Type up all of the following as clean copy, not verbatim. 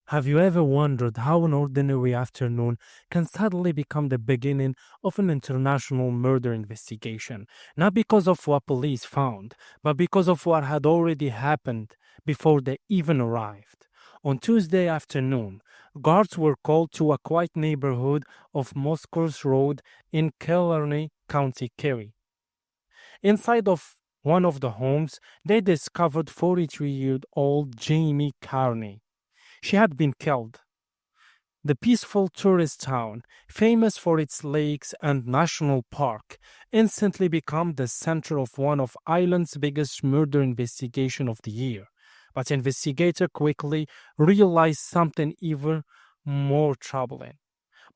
Have you ever wondered how an ordinary afternoon can suddenly become the beginning of an international murder investigation? Not because of what police found, but because of what had already happened before they even arrived. On Tuesday afternoon, guards were called to a quiet neighborhood of Muckross Road in Killarney, County Kerry. Inside of one of the homes, they discovered 43-year-old Jamey Carney. She had been killed. The peaceful tourist town, famous for its lakes and national park, instantly became the center of one of Ireland's biggest murder investigation of the year. But investigators quickly realized something even more troubling.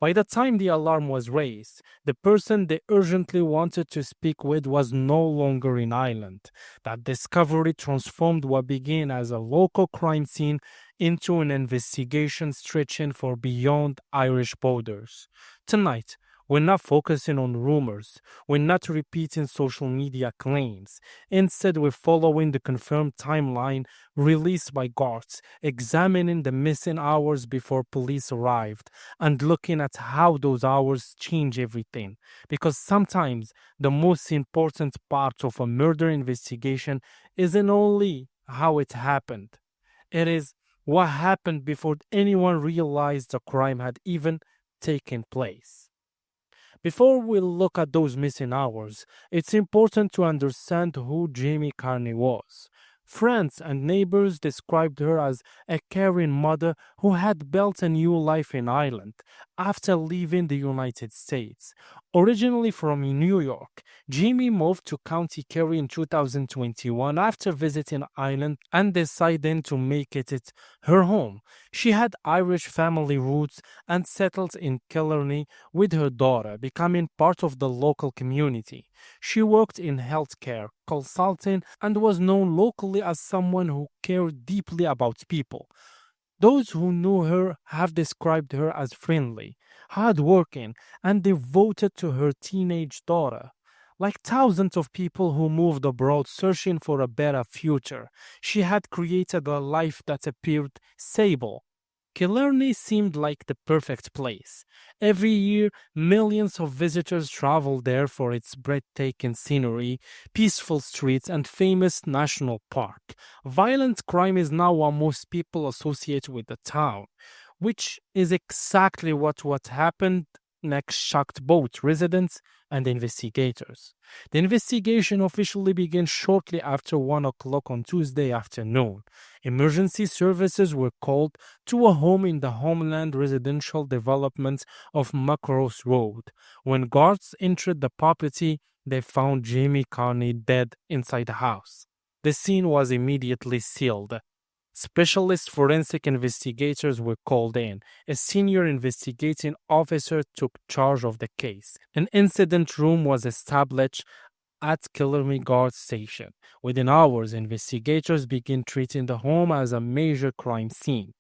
By the time the alarm was raised, the person they urgently wanted to speak with was no longer in Ireland. That discovery transformed what began as a local crime scene into an investigation stretching for beyond Irish borders. Tonight, we're not focusing on rumors. We're not repeating social media claims. Instead, we're following the confirmed timeline released by guards, examining the missing hours before police arrived, and looking at how those hours change everything. Because sometimes the most important part of a murder investigation isn't only how it happened, it is what happened before anyone realized the crime had even taken place. Before we look at those missing hours, it's important to understand who Jamey Carney was. Friends and neighbors described her as a caring mother who had built a new life in Ireland after leaving the United States. Originally from New York, Jamey moved to County Kerry in 2021 after visiting Ireland and deciding to make it her home. She had Irish family roots and settled in Killarney with her daughter, becoming part of the local community. She worked in healthcare, consulting, and was known locally as someone who cared deeply about people. Those who knew her have described her as friendly, hardworking, and devoted to her teenage daughter. Like thousands of people who moved abroad searching for a better future, she had created a life that appeared stable. Killarney seemed like the perfect place. Every year, millions of visitors travel there for its breathtaking scenery, peaceful streets, and famous national park. Violent crime is now what most people associate with the town, which is exactly what happened next shocked both residents and investigators. The investigation officially began shortly after 1 o'clock on Tuesday afternoon. Emergency services were called to a home in the Homeland residential development of Muckross Road. When guards entered the property, they found Jamey Carney dead inside the house. The scene was immediately sealed. Specialist forensic investigators were called in. A senior investigating officer took charge of the case. An incident room was established at Killarney Guard Station. Within hours, investigators began treating the home as a major crime scene.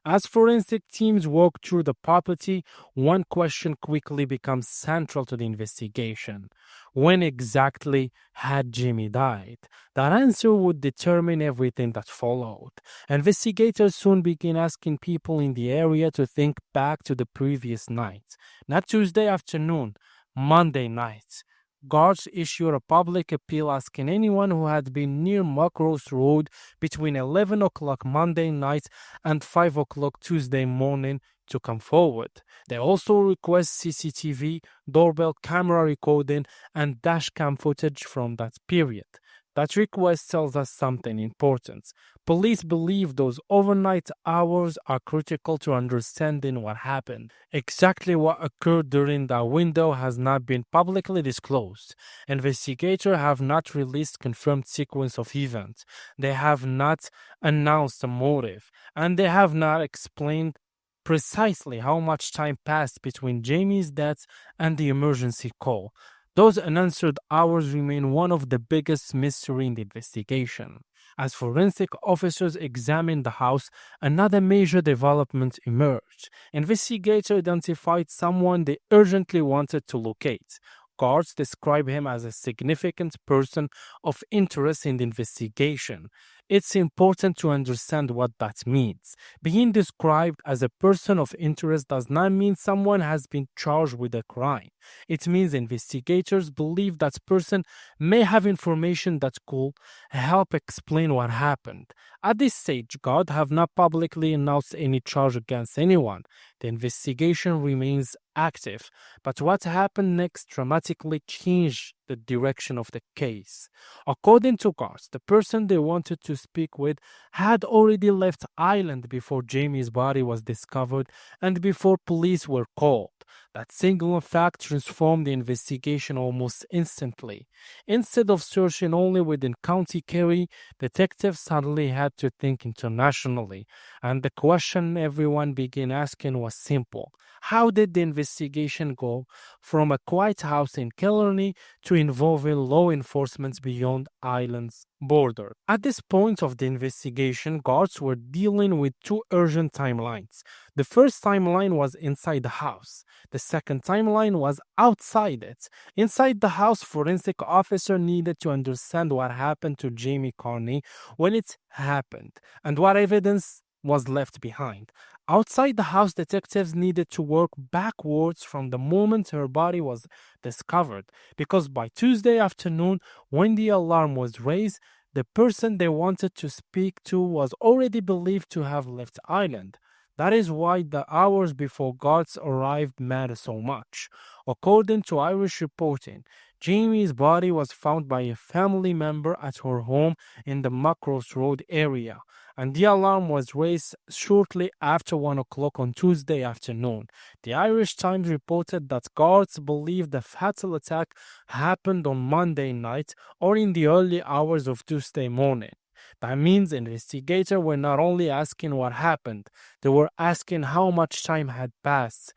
As forensic teams walked through the property, one question quickly becomes central to the investigation. When exactly had Jamey died? That answer would determine everything that followed. Investigators soon began asking people in the area to think back to the previous night. Not Tuesday afternoon, Monday night. Guards issued a public appeal asking anyone who had been near Muckross Road between 11 o'clock Monday night and 5 o'clock Tuesday morning to come forward. They also request CCTV, doorbell camera recording, and dashcam footage from that period. That request tells us something important. Police believe those overnight hours are critical to understanding what happened. Exactly what occurred during that window has not been publicly disclosed. Investigators have not released confirmed sequence of events. They have not announced a motive, and they have not explained precisely how much time passed between Jamey's death and the emergency call. Those unanswered hours remain one of the biggest mysteries in the investigation. As forensic officers examined the house, another major development emerged. Investigators identified someone they urgently wanted to locate. Guards describe him as a significant person of interest in the investigation. It's important to understand what that means. Being described as a person of interest does not mean someone has been charged with a crime. It means investigators believe that person may have information that could help explain what happened. At this stage, God have not publicly announced any charge against anyone. The investigation remains active, but what happened next dramatically changed the direction of the case. According to guards, the person they wanted to speak with had already left Ireland before Jamie's body was discovered and before police were called. That single fact transformed the investigation almost instantly. Instead of searching only within County Kerry, detectives suddenly had to think internationally. And the question everyone began asking was simple. How did the investigation go from a quiet house in Killarney to involving law enforcement beyond Ireland's border? At this point of the investigation, guards were dealing with two urgent timelines. The first timeline was inside the house. The second timeline was outside it. Inside the house, forensic officer needed to understand what happened to Jamey Carney when it happened and what evidence was left behind. Outside the house, detectives needed to work backwards from the moment her body was discovered, because by Tuesday afternoon, when the alarm was raised, the person they wanted to speak to was already believed to have left Ireland. That is why the hours before guards arrived matter so much. According to Irish reporting, Jamie's body was found by a family member at her home in the Muckross Road area, and the alarm was raised shortly after 1 o'clock on Tuesday afternoon. The Irish Times reported that guards believe the fatal attack happened on Monday night or in the early hours of Tuesday morning. That means investigators were not only asking what happened, they were asking how much time had passed,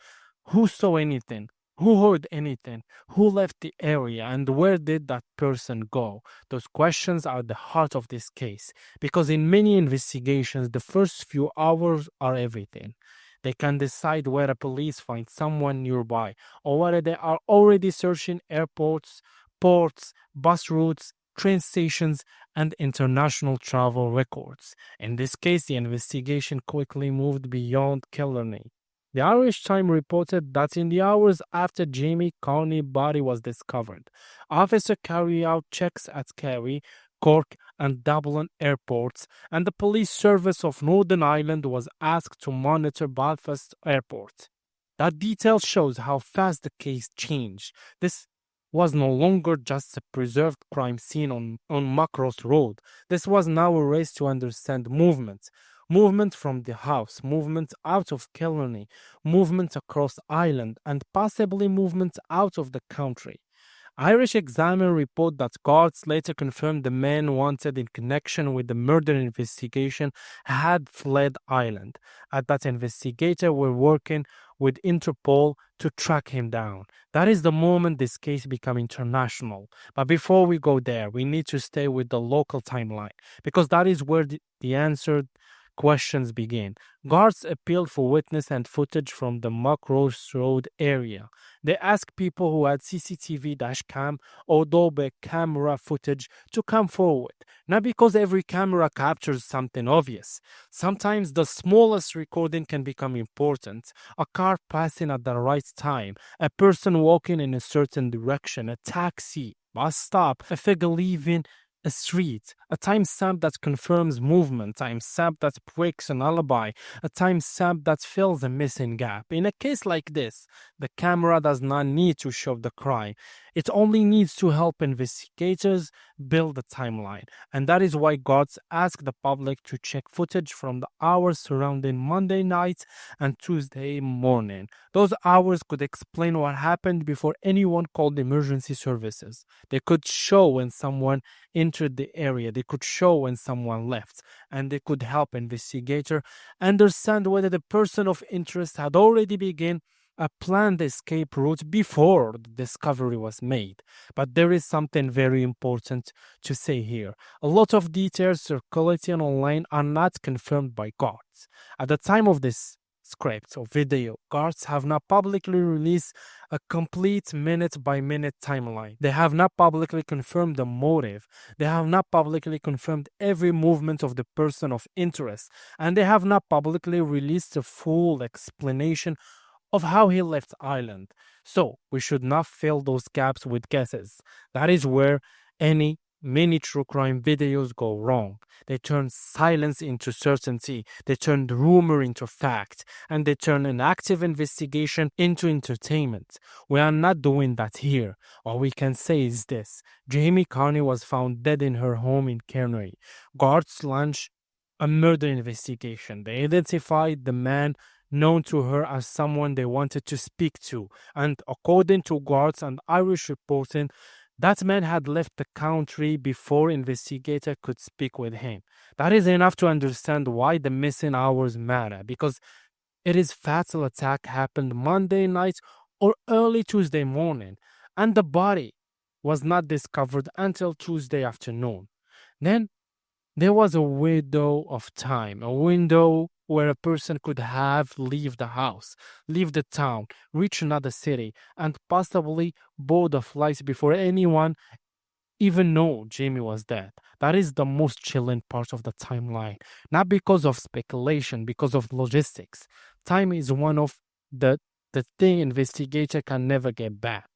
who saw anything, who heard anything, who left the area, and where did that person go. Those questions are the heart of this case, because in many investigations, the first few hours are everything. They can decide whether police find someone nearby or whether they are already searching airports, ports, bus routes, train stations, and international travel records. In this case, the investigation quickly moved beyond Killarney. The Irish Times reported that in the hours after Jamey Carney's body was discovered, officers carried out checks at Kerry, Cork, and Dublin airports, and the police service of Northern Ireland was asked to monitor Belfast Airport. That detail shows how fast the case changed. This was no longer just a preserved crime scene on Muckross Road. This was now a race to understand movement. Movement from the house, movement out of Killarney, movement across Ireland, and possibly movement out of the country. Irish Examiner report that guards later confirmed the men wanted in connection with the murder investigation had fled Ireland. At that investigator were working with Interpol to track him down. That is the moment this case became international. But before we go there, we need to stay with the local timeline, because that is where the answered questions begin. Guards appealed for witness and footage from the Muckross Road area. They asked people who had CCTV dashcam or doorbell camera footage to come forward. Not because every camera captures something obvious. Sometimes the smallest recording can become important. A car passing at the right time, a person walking in a certain direction, a taxi, bus stop, a figure leaving a street, a timestamp that confirms movement, timestamp that breaks an alibi, a timestamp that fills a missing gap. In a case like this, the camera does not need to show the crime. It only needs to help investigators build a timeline. And that is why guards ask the public to check footage from the hours surrounding Monday night and Tuesday morning. Those hours could explain what happened before anyone called emergency services. They could show when someone entered the area, they could show when someone left, and they could help investigator understand whether the person of interest had already begun a planned escape route before the discovery was made. But there is something very important to say here. A lot of details circulating online are not confirmed by guards. At the time of this script or video. Guards have not publicly released a complete minute by minute timeline. They have not publicly confirmed the motive. They have not publicly confirmed every movement of the person of interest. And they have not publicly released a full explanation of how he left Ireland. So we should not fill those gaps with guesses. That is where any many true crime videos go wrong. They turn silence into certainty, they turn rumor into fact, and they turn an active investigation into entertainment. We are not doing that here. All we can say is this: Jamey Carney was found dead in her home in Kerry. Guards launched a murder investigation. They identified the man known to her as someone they wanted to speak to, and according to guards and Irish reporting, that man had left the country before investigator could speak with him. That is enough to understand why the missing hours matter, because it is fatal attack happened Monday night or early Tuesday morning, and the body was not discovered until Tuesday afternoon. Then there was a window of time, a window where a person could have leave the house, leave the town, reach another city, and possibly board a flight before anyone even know Jamey was dead. That is the most chilling part of the timeline. Not because of speculation, because of logistics. Time is one of the thing investigator can never get back.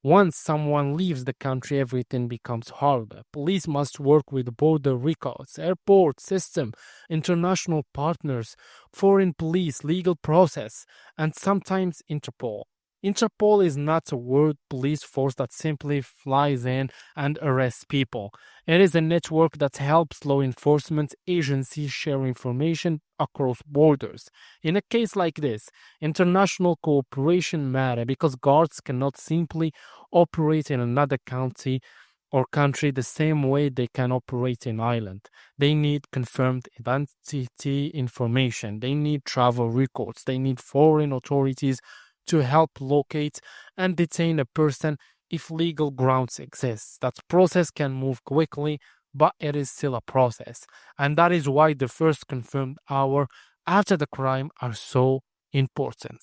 Once someone leaves the country, everything becomes harder. Police must work with border records, airport system, international partners, foreign police, legal process, and sometimes Interpol. Interpol is not a world police force that simply flies in and arrests people. It is a network that helps law enforcement agencies share information across borders. In a case like this, international cooperation matters because guards cannot simply operate in another county or country the same way they can operate in Ireland. They need confirmed identity information. They need travel records. They need foreign authorities to help locate and detain a person if legal grounds exist. That process can move quickly, but it is still a process. And that is why the first confirmed hour after the crime are so important.